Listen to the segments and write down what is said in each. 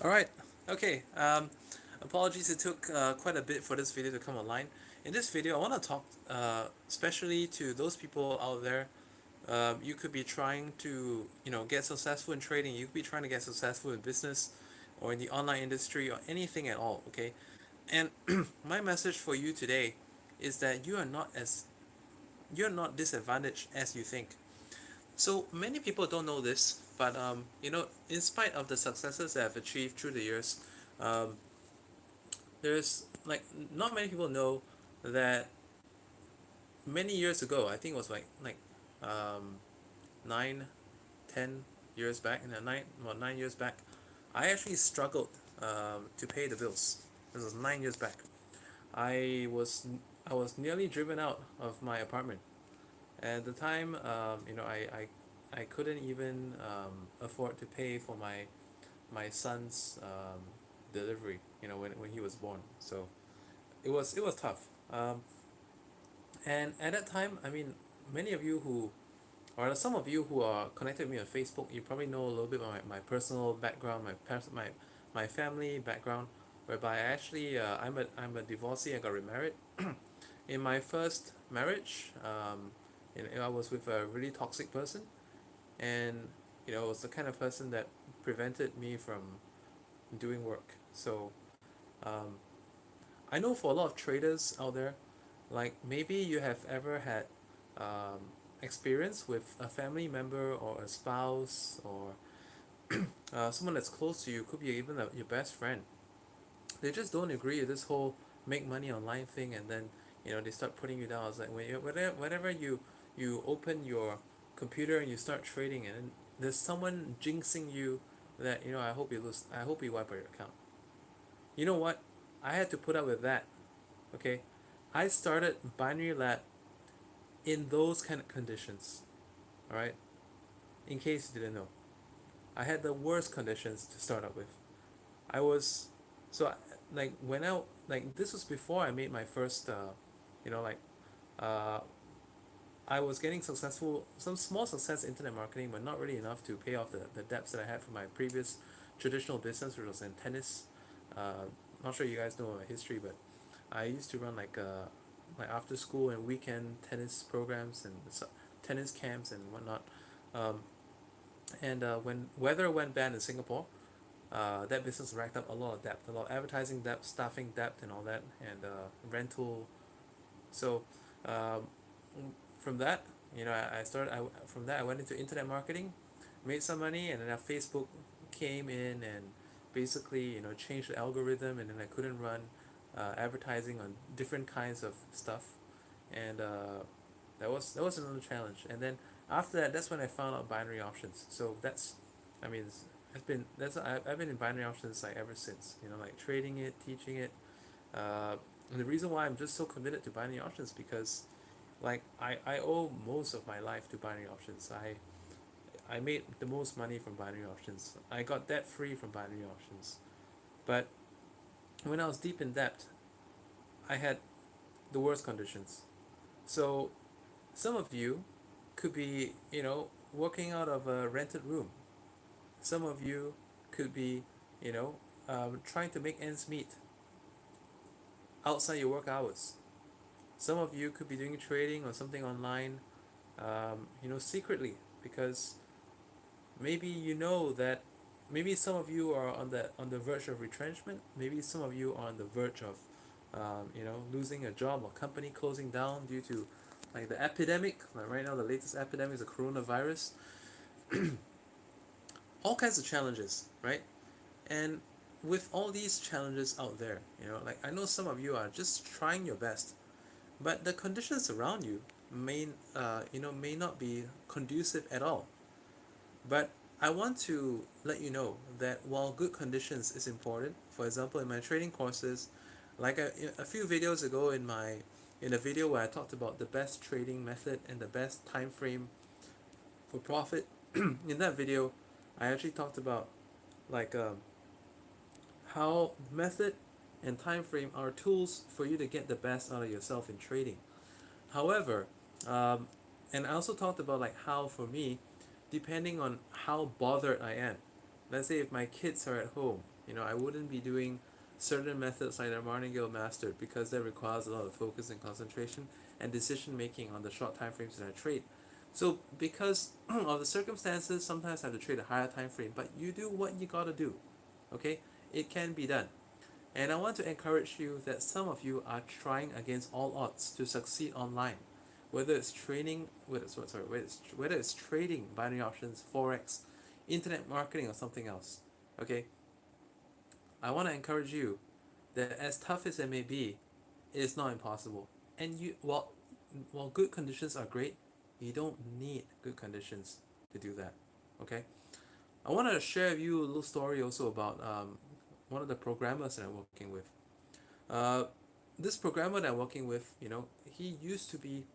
All right. Okay. Apologies, it took quite a bit for this video to come online. In this video, I want to talk especially to those people out there. You could be trying to, get successful in trading. You could be trying to get successful in business, or in the online industry, or anything at all. Okay. And my message for you today is that you're not disadvantaged as you think. So many people don't know this, but in spite of the successes that I've achieved through the years, um, there's like not many people know that many years ago, I think it was um, 9, 10 years back, and 9 years back, I actually struggled to pay the bills. This was 9 years back. I was I was nearly driven out of my apartment. At the time, I couldn't even afford to pay for my son's delivery. When he was born. So it was tough. And at that time, I mean, many of you who or some of you who are connected with me on Facebook, you probably know a little bit about my personal background, my family background, whereby I'm a divorcee. I got remarried. In my first marriage, I was with a really toxic person, and it was the kind of person that prevented me from doing work. So um, I know for a lot of traders out there, like maybe you have ever had um, experience with a family member or a spouse or someone that's close to you, could be even your best friend. They just don't agree with this whole make money online thing, and then they start putting you down. It's like whenever you open your computer and you start trading, and then there's someone jinxing you that I hope you lose. I hope you wipe out your account. You know what? I had to put up with that. Okay, I started Binary Lab in those kind of conditions. All right, in case you didn't know, I had the worst conditions to start up with. I was so like when I like this was before I made my first you know like uh I was getting some small success in internet marketing, but not really enough to pay off the debts that I had from my previous traditional business, which was in tennis. Not sure you guys know my history, but I used to run like after school and weekend tennis programs and tennis camps and whatnot. Um, and when weather went bad in Singapore, that business racked up a lot of debt, a lot of advertising debt, staffing debt, and all that, and rental. So um, from that, I started. From that I went into internet marketing, made some money, and then Facebook came in and basically changed the algorithm, and then I couldn't run advertising on different kinds of stuff, and that was another challenge. And then after that, that's when I found out binary options. So that's, I mean, it's been that's I've been in binary options like ever since. Like trading it, teaching it. And the reason why I'm just so committed to binary options because like I owe most of my life to binary options. I made the most money from binary options. I got debt free from binary options. But when I was deep in debt, I had the worst conditions. So some of you could be, working out of a rented room. Some of you could be, you know, trying to make ends meet outside your work hours. Some of you could be doing trading or something online, secretly, because maybe that maybe some of you are on the verge of retrenchment. Maybe some of you are on the verge of, losing a job or company closing down due to like the epidemic. Like right now, the latest epidemic is the coronavirus. All kinds of challenges, right? And with all these challenges out there, like I know some of you are just trying your best, but the conditions around you may not be conducive at all. But I want to let you know that while good conditions is important, for example, in my trading courses, like a few videos ago in a video where I talked about the best trading method and the best time frame for profit, in that video, I actually talked about like how method and time frame are tools for you to get the best out of yourself in trading. However, um, and I also talked about like how for me, depending on how bothered I am, let's say if my kids are at home, I wouldn't be doing certain methods like the Martingale Master because that requires a lot of focus and concentration and decision making on the short time frames that I trade. So because of the circumstances, sometimes I have to trade a higher time frame, but you do what you gotta do. Okay? It can be done. And I want to encourage you that some of you are trying against all odds to succeed online. Whether it's whether it's trading binary options, forex, internet marketing, or something else. Okay, I want to encourage you that as tough as it may be, it is not impossible. And while good conditions are great, you don't need good conditions to do that. Okay, I want to share with you a little story also about one of the programmers that I'm working with. Uh, this programmer that I'm working with, he used to be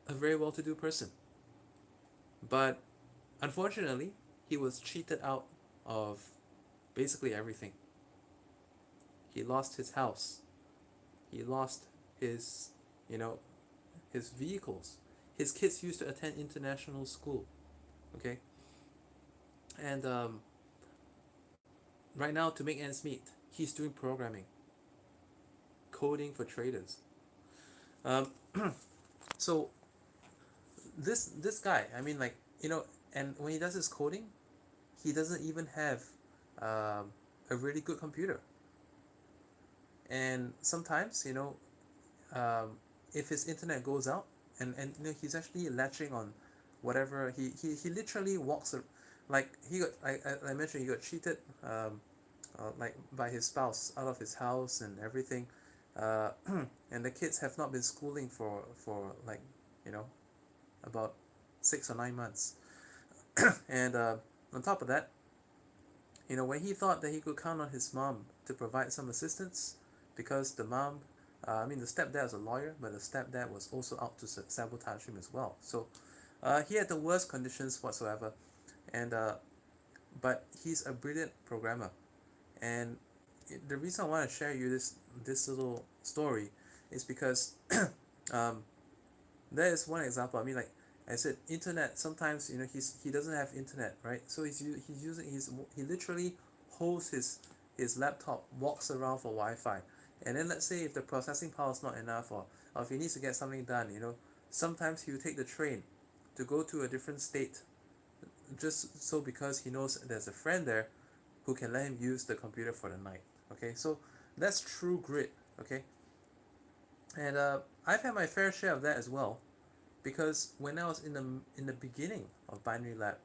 a very well-to-do person, but unfortunately, he was cheated out of basically everything. He lost his house. He lost his, you know, his vehicles. His kids used to attend international school. Okay, and right now to make ends meet, he's doing programming, coding for traders. Um, so this guy, I mean, like, and when he does his coding, he doesn't even have a really good computer. And sometimes, um, if his internet goes out, and he's actually latching on whatever he literally walks like he got I mentioned he got cheated like by his spouse out of his house and everything, uh, and the kids have not been schooling for like you know about 6 or 9 months, and on top of that, when he thought that he could count on his mom to provide some assistance, because the mom, the stepdad was a lawyer, but the stepdad was also out to sabotage him as well. So he had the worst conditions whatsoever, and but he's a brilliant programmer, and the reason I want to share you this little story is because um, that is one example. I mean, like I said, internet. Sometimes he doesn't have internet, right? So he's using he literally holds his laptop, walks around for Wi-Fi, and then let's say if the processing power is not enough, or if he needs to get something done, sometimes he'll take the train to go to a different state, just so because he knows there's a friend there who can let him use the computer for the night. Okay, so that's true grit. Okay, and I've had my fair share of that as well, because when I was in the beginning of Binary Lab,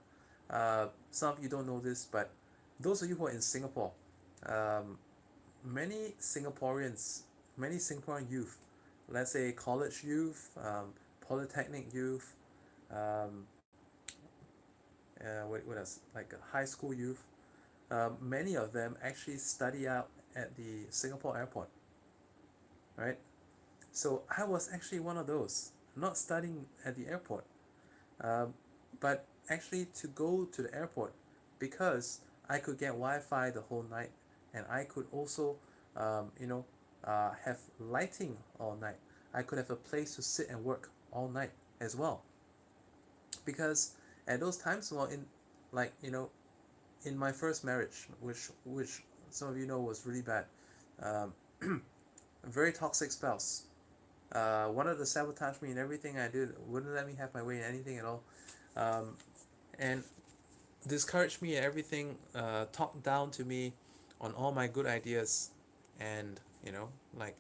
some of you don't know this, but those of you who are in Singapore, um, many Singaporeans, many Singaporean youth, let's say college youth, polytechnic youth, um, what else? Like high school youth, many of them actually study out at the Singapore airport, right? So I was actually one of those, not studying at the airport, um, but actually to go to the airport because I could get Wi-Fi the whole night, and I could also, have lighting all night. I could have a place to sit and work all night as well, because at those times, well, in my first marriage, which some of you know was really bad, um, a very toxic spouse. Wanted to sabotage me in everything I did. Wouldn't let me have my way in anything at all, and discouraged me in everything. Talked down to me on all my good ideas, and like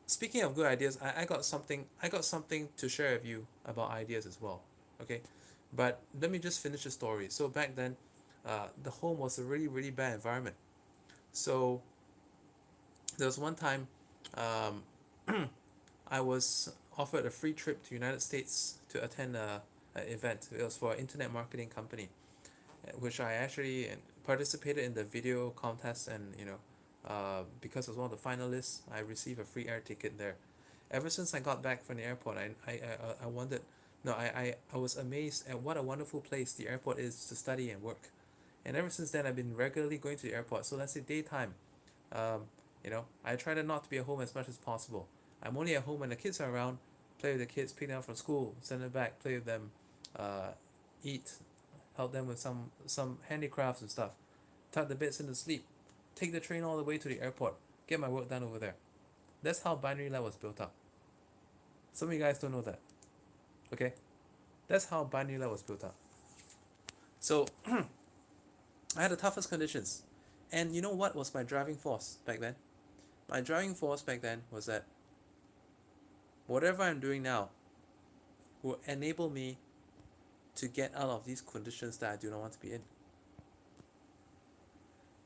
speaking of good ideas, I got something. I got something to share with you about ideas as well. Okay, but let me just finish the story. So back then, the home was a really really bad environment. So there was one time, um, I was offered a free trip to United States to attend an event. It was for an internet marketing company, which I actually participated in the video contest, and because I was one of the finalists, I received a free air ticket there. Ever since I got back from the airport, I wondered, no, I was amazed at what a wonderful place the airport is to study and work. And ever since then, I've been regularly going to the airport. So let's say daytime, um, I try to not to be at home as much as possible. I'm only at home when the kids are around, play with the kids, pick them up from school, send them back, play with them, eat, help them with some handicrafts and stuff. tuck the beds into sleep, take the train all the way to the airport, get my work done over there. That's how Binary Lab was built up. Some of you guys don't know that. Okay? That's how Binary Lab was built up. So I had the toughest conditions. And you know what was my driving force back then? My driving force back then was that whatever I'm doing now will enable me to get out of these conditions that I do not want to be in.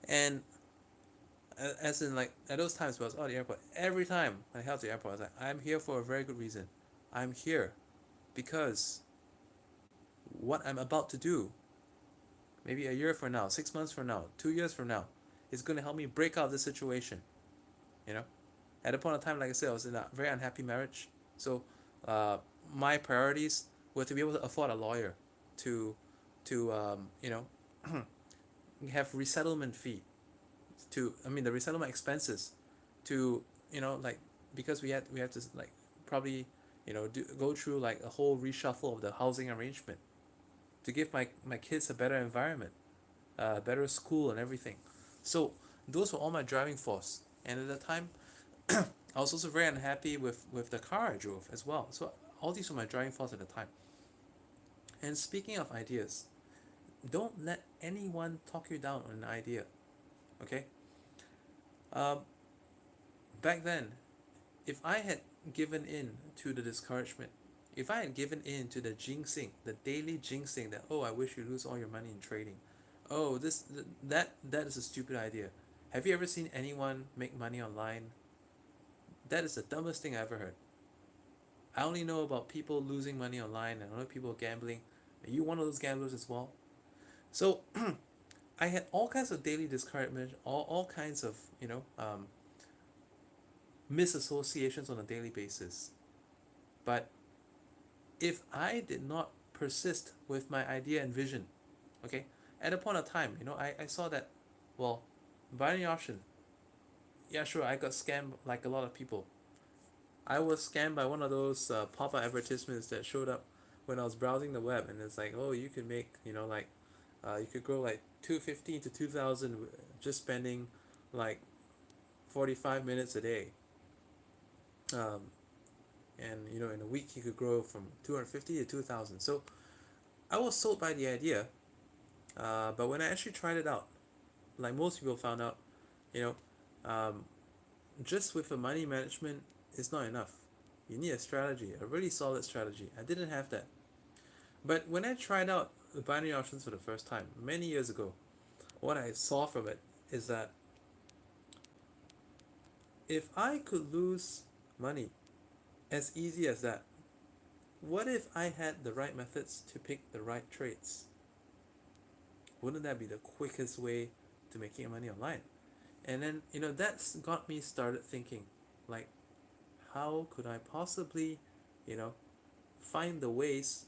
And as in, like, at those times when I was at the airport, every time I held the airport, I was like, I'm here for a very good reason. I'm here because what I'm about to do, maybe a year from now, 6 months from now, 2 years from now, is going to help me break out of this situation. You know, at a point in time, like I said, I was in a very unhappy marriage. So my priorities were to be able to afford a lawyer, to have resettlement fee, the resettlement expenses, to like, because we had to, like, probably go through like a whole reshuffle of the housing arrangement to give my kids a better environment, better school and everything. So those were all my driving force. And at the time, I was also very unhappy with the car I drove as well. So all these were my driving force at the time. And speaking of ideas, don't let anyone talk you down on an idea. Okay? Um, Back then, if I had given in to the discouragement, if I had given in to the jinxing, the daily jinxing that, oh, I wish you lose all your money in trading, oh, that is a stupid idea. Have you ever seen anyone make money online? That is the dumbest thing I ever heard. I only know about people losing money online, and I know people gambling. Are you one of those gamblers as well? So I had all kinds of daily discouragement, all kinds of misassociations on a daily basis. But if I did not persist with my idea and vision, okay, at a point of time, I saw that, well, binary option, yeah, sure, I got scammed like a lot of people. I was scammed by one of those pop-up advertisements that showed up when I was browsing the web, and it's like, oh, you could make, like, you could grow like 250 to 2,000 just spending like 45 minutes a day. Um, and in a week you could grow from 250 to 2,000. So I was sold by the idea, but when I actually tried it out, like most people found out, you know, um, just with the money management is not enough. You need a strategy, a really solid strategy. I didn't have that. But when I tried out the binary options for the first time many years ago, what I saw from it is that if I could lose money as easy as that, what if I had the right methods to pick the right trades? Wouldn't that be the quickest way to making money online? And then, that's got me started thinking, like, how could I possibly, find the ways,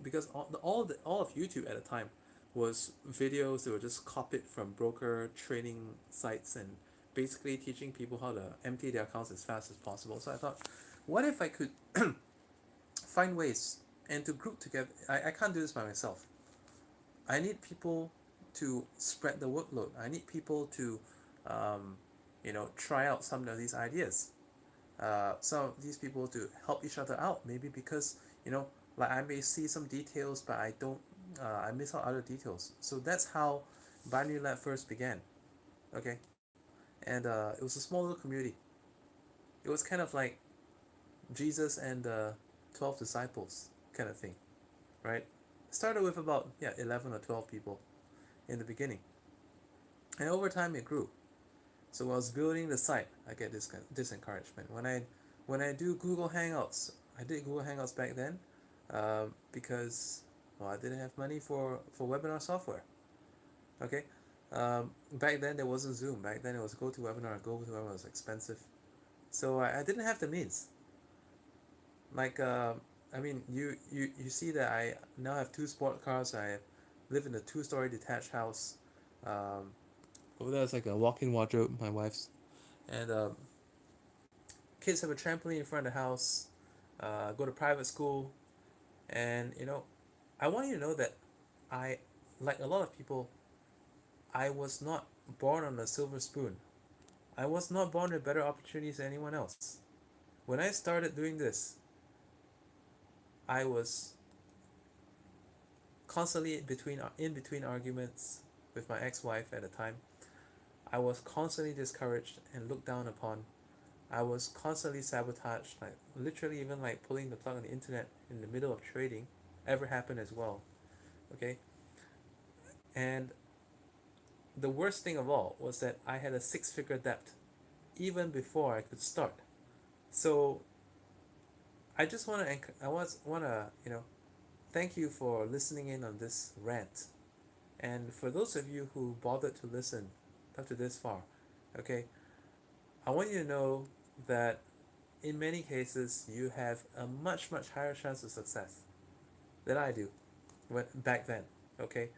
because all of YouTube at the time was videos that were just copied from broker trading sites and basically teaching people how to empty their accounts as fast as possible. So I thought, what if I could find ways and to group together? I can't do this by myself. I need people to spread the workload. I need people to, try out some of these ideas. Some of these people to help each other out. Maybe because, like, I may see some details, but I don't, I miss out other details. So that's how Binary Lab first began. Okay, and it was a small little community. It was kind of like Jesus and the 12 disciples kind of thing, right? Started with about 11 or 12 people in the beginning, and over time it grew. So when I was building the site, I get this encouragement. When I do Google Hangouts, I did Google Hangouts back then, because, well, I didn't have money for webinar software. Okay, back then there wasn't Zoom. Back then it was GoToWebinar. GoToWebinar was expensive, so I didn't have the means. Like, you see that I now have 2 sport cars. I live in a 2-story detached house. Over there is like a walk-in wardrobe, my wife's, and kids have a trampoline in front of the house. Go to private school, and I want you to know that I, like a lot of people, I was not born on a silver spoon. I was not born with better opportunities than anyone else. When I started doing this, I was constantly in between arguments with my ex-wife at the time. I was constantly discouraged and looked down upon. I was constantly sabotaged, like literally even like pulling the plug on the internet in the middle of trading ever happened as well. Okay? And the worst thing of all was that I had a six-figure debt even before I could start. So I just want to thank you for listening in on this rant. And for those of you who bothered to listen up to this far, okay, I want you to know that in many cases you have a much higher chance of success than I do back then, okay?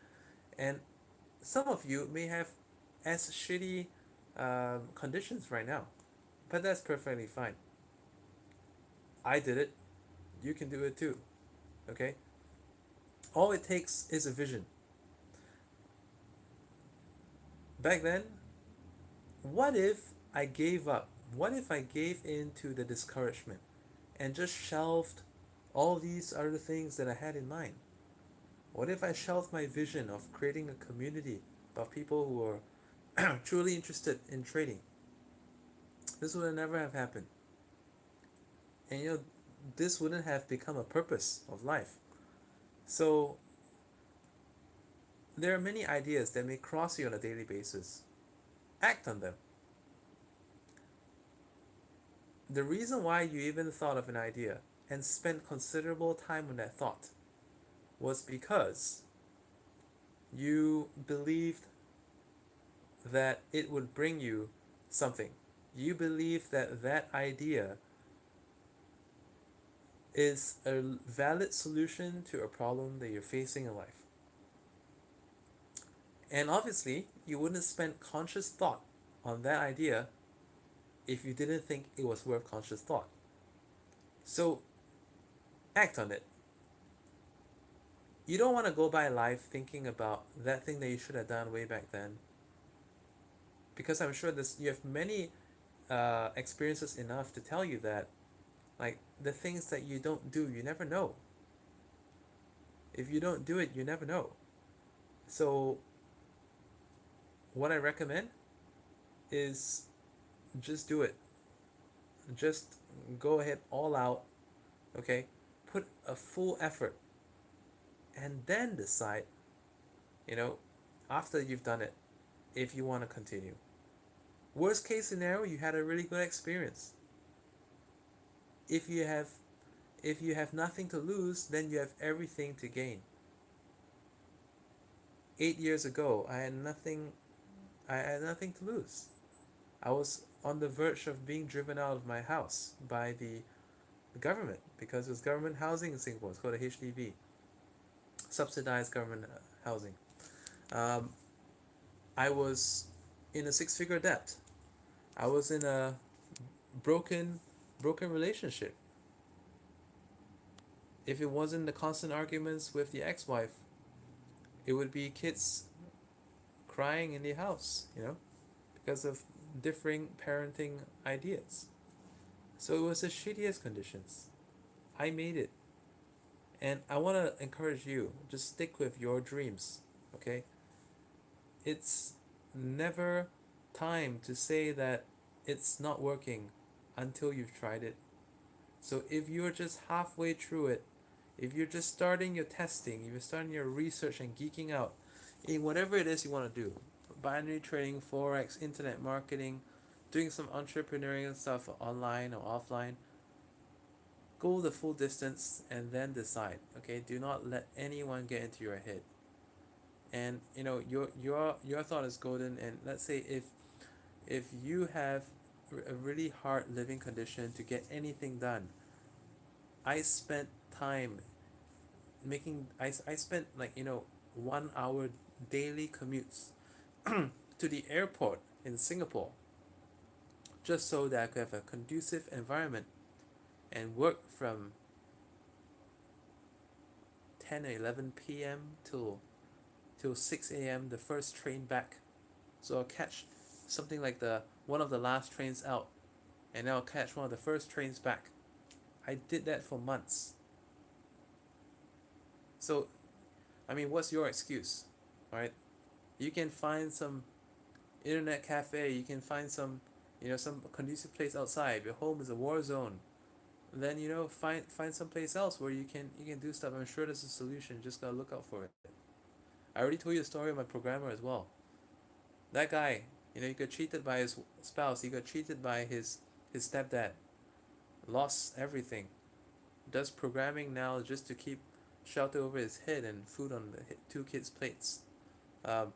And some of you may have as shitty conditions right now, but that's perfectly fine. I did it. You can do it too, okay? All it takes is a vision. Back then, what if I gave up? What if I gave in to the discouragement and just shelved all these other things that I had in mind? What if I shelved my vision of creating a community of people who are truly interested in trading? This would never have happened. And this wouldn't have become a purpose of life. So there are many ideas that may cross you on a daily basis. Act on them. The reason why you even thought of an idea and spent considerable time on that thought was because you believed that it would bring you something. You believe that that idea is a valid solution to a problem that you're facing in life. And obviously, you wouldn't spend conscious thought on that idea if you didn't think it was worth conscious thought. So, act on it. You don't want to go by life thinking about that thing that you should have done way back then. Because I'm sure you have many experiences enough to tell you that, like, the things that you don't do, you never know. If you don't do it, you never know. So, what I recommend is just do it. Just go ahead all out, okay? Put a full effort and then decide, you know, after you've done it, if you want to continue. Worst case scenario, you had a really good experience. If you have nothing to lose, then you have everything to gain. 8 years ago, I had nothing to lose. I was on the verge of being driven out of my house by the government because it was government housing in Singapore. It's called a HDB, subsidized government housing. Um, I was in a six-figure debt. I was in a broken relationship. If it wasn't the constant arguments with the ex-wife, it would be kids crying in the house, because of differing parenting ideas. So it was the shittiest conditions. I made it. And I want to encourage you, just stick with your dreams, okay? It's never time to say that it's not working until you've tried it. So if you're just halfway through it, if you're just starting your testing, if you're starting your research and geeking out in whatever it is you want to do, binary trading, forex, internet marketing, doing some entrepreneurial stuff online or offline, go the full distance and then decide. Okay, do not let anyone get into your head. And your thought is golden. And let's say if you have a really hard living condition to get anything done, I spent time I spent 1 hour daily commutes to the airport in Singapore just so that I could have a conducive environment and work from 10 or 11 p.m. till 6 a.m. the first train back So I'll catch something like the one of the last trains out, and then I'll catch one of the first trains back. I did that for months. So, I mean, what's your excuse, right? You can find some internet cafe. You can find some, some conducive place outside. If your home is a war zone, then find some place else where you can do stuff. I'm sure there's a solution. Just gotta look out for it. I already told you the story of my programmer as well. That guy, he got cheated by his spouse. He got cheated by his stepdad. Lost everything. Does programming now just to keep shelter over his head and food on the two kids' plates. Um,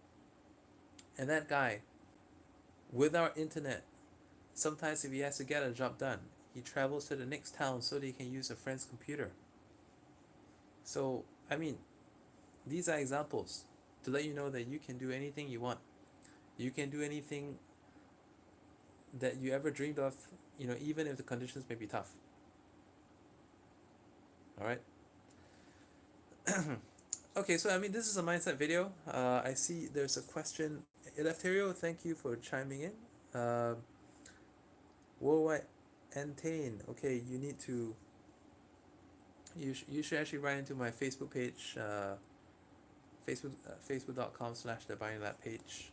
and that guy, without internet, sometimes if he has to get a job done, he travels to the next town so that he can use a friend's computer. So, I mean, these are examples to let you know that you can do anything you want. You can do anything that you ever dreamed of, even if the conditions may be tough. All right. Okay, so I mean, this is a mindset video. I see there's a question. Eleftherio, thank you for chiming in. Worldwide Entane. Okay, you need to. You should actually write into my Facebook page. Facebook.com/the Buying Lab page.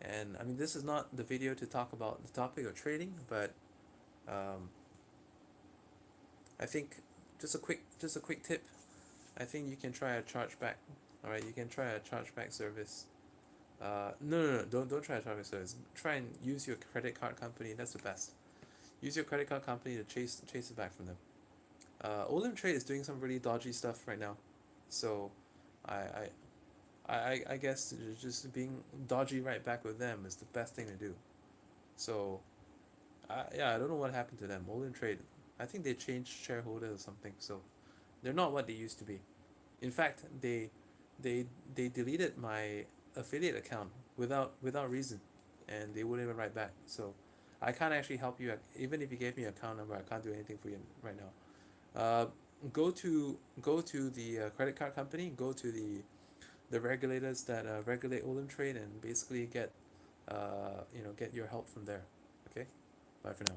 And I mean, this is not the video to talk about the topic of trading, but um, I think just a quick tip. I think you can try a chargeback. All right, you can try a chargeback service. No, don't try a chargeback service. Try and use your credit card company. That's the best. Use your credit card company to chase it back from them. Olim Trade is doing some really dodgy stuff right now, so I I, I guess just being dodgy right back with them is the best thing to do. So, yeah, I don't know what happened to them. Olim Trade, I think they changed shareholders or something, so they're not what they used to be. In fact, they deleted my affiliate account without reason, and they wouldn't even write back. So, I can't actually help you. Even if you gave me an account number, I can't do anything for you right now. Go to the credit card company. Go to the regulators that regulate Olim Trade, and basically get get your help from there. Okay, bye for now.